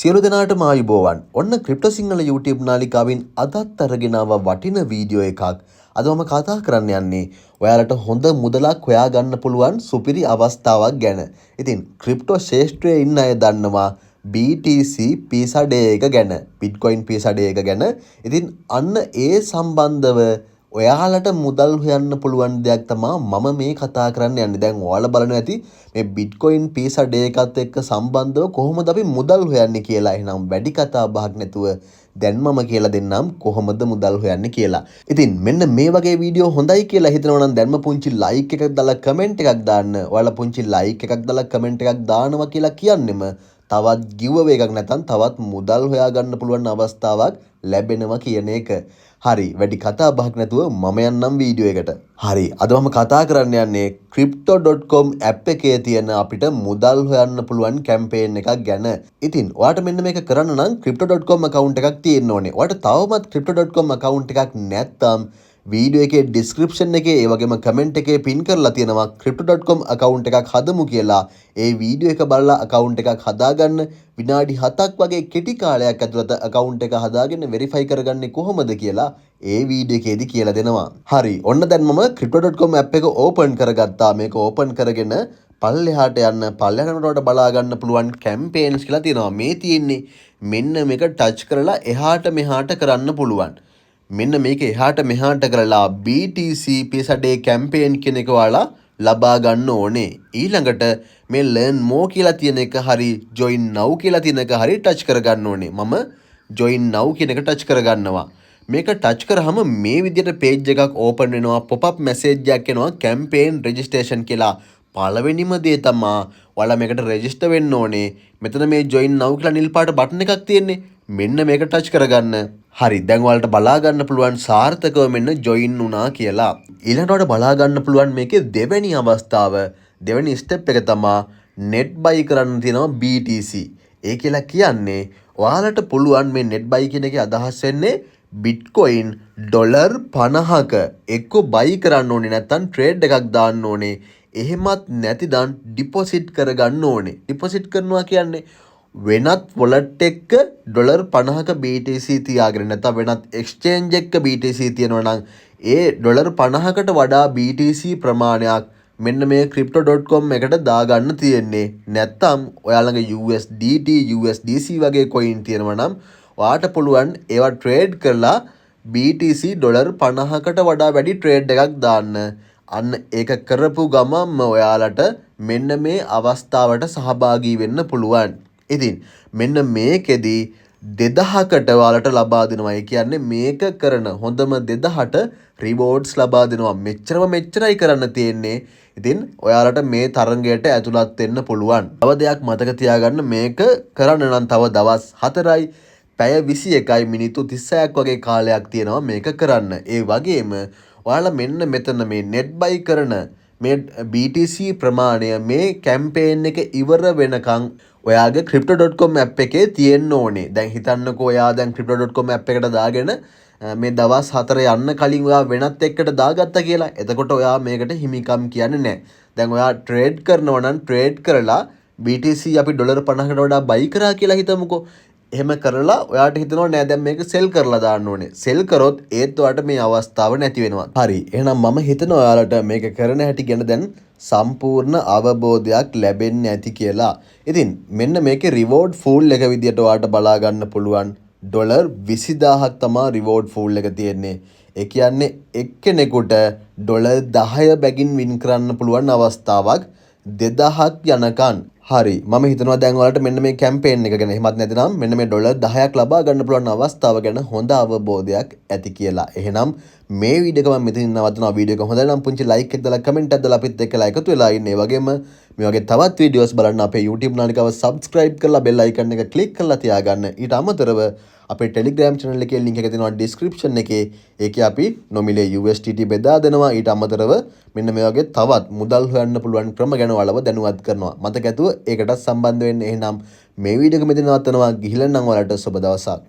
සියලු දෙනාටම ආයුබෝවන්. ඔන්න ක්‍රිප්ටෝ සිංහල YouTube නාලිකාවෙන් අදත් අරගෙන ආව වටින වීඩියෝ එකක්. අද මම කතා කරන්න යන්නේ ඔයාලට හොඳ මුදලක් හොයාගන්න පුළුවන් සුපිරි අවස්ථාවක් ගැන. ඉතින් ක්‍රිප්ටෝ ශේෂ්ත්‍රයේ ඉන්න අය දන්නවා BTC පීසා ඩේ එක ගැන, Bitcoin පීසා ඩේ එක ගැන. ඉතින් අන්න ඒ සම්බන්ධව ඔයාලට මුදල් හොයන්න පුළුවන් දෙයක් තමයි මම මේ කතා කරන්න යන්නේ. දැන් ඔයාලා බලනවා ඇති මේ Bitcoin පීසා ඩේ එකත් එක්ක සම්බන්ධව කොහොමද අපි මුදල් හොයන්නේ කියලා. එහෙනම් වැඩි කතා බහක් නැතුව දැන් මම කියලා දෙන්නම් කොහොමද මුදල් හොයන්නේ කියලා. ඉතින් මෙන්න මේ වගේ වීඩියෝ හොඳයි කියලා හිතනවා නම් දැන්ම පුංචි ලයික් එකක් දාලා කමෙන්ට් එකක් දාන්න. ඔයාලා පුංචි ලයික් එකක් දාලා කමෙන්ට් එකක් දානවා කියලා කියන්නෙම තවත් giveaway එකක් නැත්නම් තවත් මුදල් හොයාගන්න පුළුවන් අවස්ථාවක් ලැබෙනවා කියන එක. හරි, වැඩි කතා බහක් නැතුව මම යන්නම් වීඩියෝ එකට. හරි, අද මම කතා කරන්න යන්නේ crypto.com app එකේ තියෙන අපිට මුදල් හොයන්න පුළුවන් කැම්පේන් එකක් ගැන. ඉතින් ඔයාට මෙන්න මේක කරන්න නම් crypto.com account එකක් තියෙන්න ඕනේ. ඔයාට තවමත් crypto.com account එකක් නැත්නම් වීඩියෝ එකේ description එකේ ඒ වගේම comment එකේ pin කරලා තියෙනවා crypto.com account එකක් හදමු කියලා. ඒ වීඩියෝ එක බලලා account එකක් හදාගන්න විනාඩි 7ක් වගේ කෙටි කාලයක් ඇතුළත account එක හදාගෙන verify කරගන්නේ කොහොමද කියලා ඒ වීඩියෝ එකේදී කියලා දෙනවා. හරි, ඔන්න දැන් මම crypto.com app එක open කරගත්තා. මේක open කරගෙන පල්ලෙහාට යන්න. පල්ලෙහාට බලා ගන්න පුළුවන් campaigns කියලා තියෙනවා. මේ තියෙන්නේ මෙන්න මේක touch කරලා එහාට මෙහාට කරන්න පුළුවන්. මෙන්න මේක එහාට මෙහාට කරලා BTC පීසා ඩේ කැම්පේන් කියන එක ඔයාලා ලබා ගන්න ඕනේ. ඊළඟට මේ learn more කියලා තියෙන එක හරි join now කියලා තියෙන එක හරි touch කරගන්න ඕනේ. මම join now කියන එක touch කරගන්නවා. මේක touch කරාම මේ විදිහට page එකක් open වෙනවා. pop up message එකක් එනවා campaign registration කියලා. පළවෙනිම දේ තමයි ඔයාලා මේකට register වෙන්න ඕනේ. මෙතන මේ join now කියලා නිල් පාට බටන් එකක් තියෙන්නේ. මෙන්න මේක touch කරගන්න. හරි, දැන් ඔයාලට බලා ගන්න පුළුවන් සාර්ථකව මෙන්න join වුණා කියලා. ඊළඟට ඔයාලට බලා ගන්න පුළුවන් මේකේ දෙවෙනි අවස්ථාව, දෙවෙනි step එක තමයි net buy කරන්න තියෙනවා BTC. ඒ කියලා කියන්නේ ඔයාලට පුළුවන් මේ net buy කියන එකේ අදහස් වෙන්නේ Bitcoin $50ක එක්ක buy කරන්න ඕනේ, නැත්නම් trade එකක් දාන්න ඕනේ. එහෙමත් නැතිනම් deposit කරගන්න ඕනේ. deposit කරනවා කියන්නේ වෙනත් wallet එක්ක $50ක BTC තියාගෙන, නැත්නම් වෙනත් exchange එකක BTC තියනවා නම් ඒ $50කට වඩා BTC ප්‍රමාණයක් මෙන්න මේ crypto.com එකට දාගන්න තියෙන්නේ. නැත්නම් ඔයාලගේ USDT USDC වගේ coin තියෙනවා නම් ඔයාට පුළුවන් ඒවා trade කරලා BTC $50කට වඩා වැඩි trade එකක් දාන්න. අන්න ඒක කරපු ගමන්ම ඔයාලට මෙන්න මේ අවස්ථාවට සහභාගී වෙන්න පුළුවන්. ඉතින් මෙන්න මේකෙදි 2000කට ඔයාලට ලබා දෙනවා. ඒ කියන්නේ මේක කරන හොඳම 2000ට rewards ලබා දෙනවා. මෙච්චරයි කරන්න තියෙන්නේ. ඉතින් ඔයාලට මේ තරඟයට ඇතුළත් වෙන්න පුළුවන්. තව දෙයක් මතක තියාගන්න, මේක කරන්න නම් තව දවස් 4යි, පැය 21යි, මිනිත්තු 36ක් වගේ කාලයක් තියෙනවා මේක කරන්න. ඒ වගේම ඔයාලා මෙන්න මෙතන මේ net buy කරන මේ BTC ප්‍රමාණය මේ කැම්පේන් එක ඉවර වෙනකන් ඔයාගේ crypto.com app එකේ තියෙන්න ඕනේ. දැන් හිතන්නකෝ ඔයා දැන් crypto.com app එකට දාගෙන මේ දවස් 4 යන්න කලින් ඔයා වෙනත් එකකට දාගත්තා කියලා. එතකොට ඔයා මේකට හිමිකම් කියන්නේ නැහැ. දැන් ඔයා trade කරනවා නම් trade කරලා BTC අපි $50කට වඩා buy කරා කියලා හිතමුකෝ. එහෙම කරලා ඔයාට හිතනවා නෑ දැන් මේක sell කරලා දාන්න ඕනේ. sell කරොත් ඒත් ඔයාට මේ අවස්ථාව නැති වෙනවා. හරි, එහෙනම් මම හිතනවා ඔයාලට මේක කරන හැටි ගැන දැන් සම්පූර්ණ අවබෝධයක් ලැබෙන්නේ ඇති කියලා. ඉතින් මෙන්න මේකේ reward pool එක විදියට ඔයාට බලා ගන්න පුළුවන් $20000ක් තමයි reward pool එක තියෙන්නේ. ඒ කියන්නේ එක්කෙනෙකුට $10 බැගින් win කරන්න පුළුවන් අවස්ථාවක් 2000ක් යනකන්. හරි, මම හිතනවා දැන් ඔයාලට මෙන්න මේ කැම්පේන් එක ගැන, එහෙමත් නැතිනම් මෙන්න මේ $10ක් ලබා ගන්න පුළුවන් අවස්ථාව ගැන හොඳ අවබෝධයක් ඇති කියලා. එහෙනම් මේ වීඩියෝ එක මම මෙතනින් නවත්වනවා. වීඩියෝ එක හොඳ නම් පුංචි like එකක් දාලා comment එකක් දාලා අපිත් එක්කලා එකතු වෙලා ඉන්න. ඒ වගේම මේ වගේ තවත් වීඩියෝස් බලන්න අපේ YouTube නාලිකාව subscribe කරලා bell icon එක click කරලා තියාගන්න. ඊට අමතරව අපේ Telegram channel එකේ link එක තියෙනවා description එකේ. ඒකේ අපි නොමිලේ USDT බෙදා දෙනවා. ඊට අමතරව මෙන්න මේ වගේ තවත් මුදල් හොයන්න පුළුවන් ක්‍රම ගැන ඔයාලව දැනුවත් කරනවා. මතක ඇතුව ඒකටත් සම්බන්ධ වෙන්න. එහෙනම් මේ වීඩියෝ එක මෙතන නවත්තනවා. ගිහිල්ලා නම් ඔයාලට සුබ දවසක්.